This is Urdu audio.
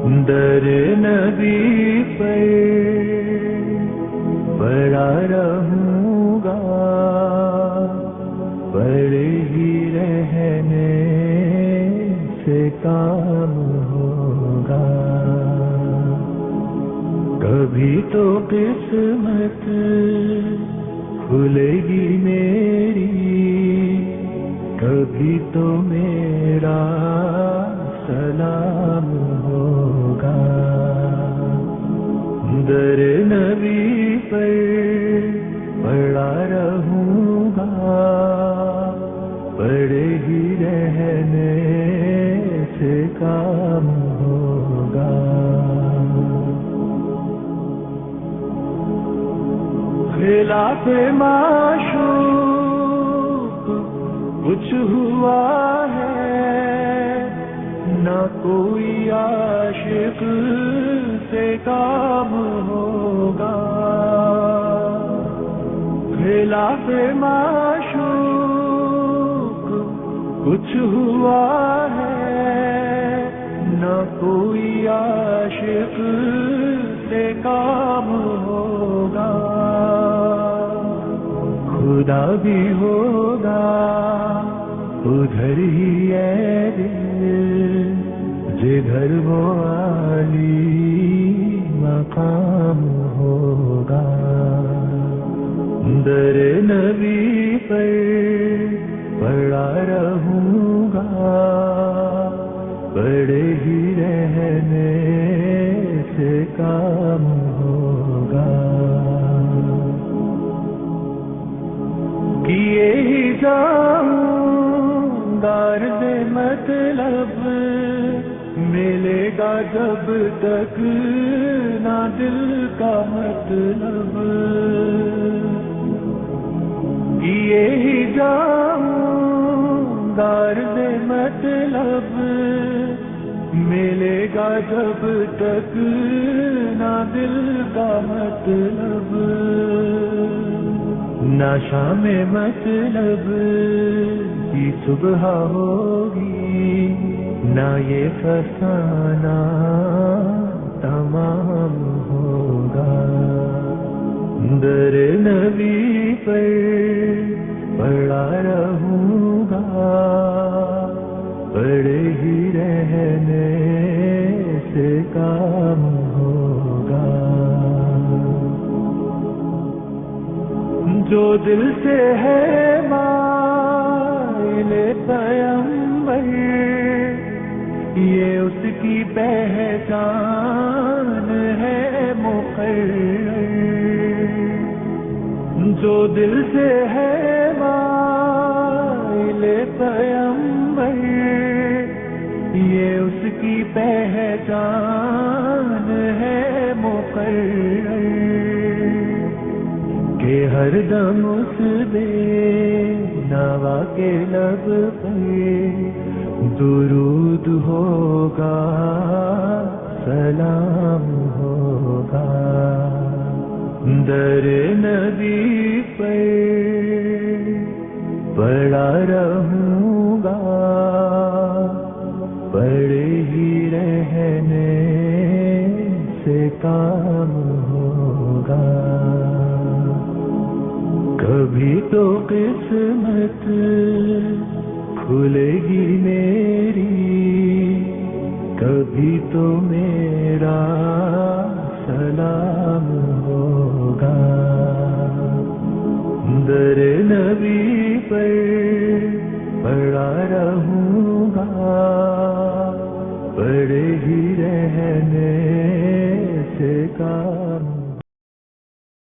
در نبی پر پڑا رہوں گا، پڑے ہی رہنے سے کام ہوگا. کبھی تو قسمت کھلے گی میری، کبھی تو میرا سلام ہوگا. در نبی پر پڑا رہوں گا، پڑے ہی رہنے سے کام ہوگا. خلاف معشوق کچھ ہوا ہے، نہ کوئی عاشق سے کام ہوگا. خلاف معشوق کچھ ہوا ہے، نہ کوئی عاشق سے کام ہوگا. خدا بھی ہوگا ادھر ہی ہے دل، جدھر وہ عالی مقام ہوگا. در نبی پر پڑا رہوں گا، پڑے ہی رہنے سے کام ہوگا. کیے ہی جاؤں غرض مطلب، ملے گا جب تک نہ دل کا مطلب. کیے ہی جاؤں غرض مطلب، ملے گا جب تک نہ دل کا مطلب. نہ شام مطلب کی صبح ہوگی، نہ یہ فسانہ تمام ہوگا. در نبی پر پڑا رہوں گا، پڑے ہی رہنے سے کام ہوگا. جو دل سے ہے مائل پیمبر، یہ اس کی پہچان ہے مقرر. جو دل سے ہے مائل پیمبر، یہ اس کی پہچان ہے مقرر. کہ ہر دم اس بے نوا کے لب پہ درود ہوگا، سلام ہوگا. در نبی پر پڑا رہوں گا، پڑے ہی رہنے سے کام ہوگا. کبھی تو قسمت کھلے گی میری، کبھی تو میرا سلام ہوگا. در نبی پر پڑا رہوں گا، پڑے ہی رہنے سے کام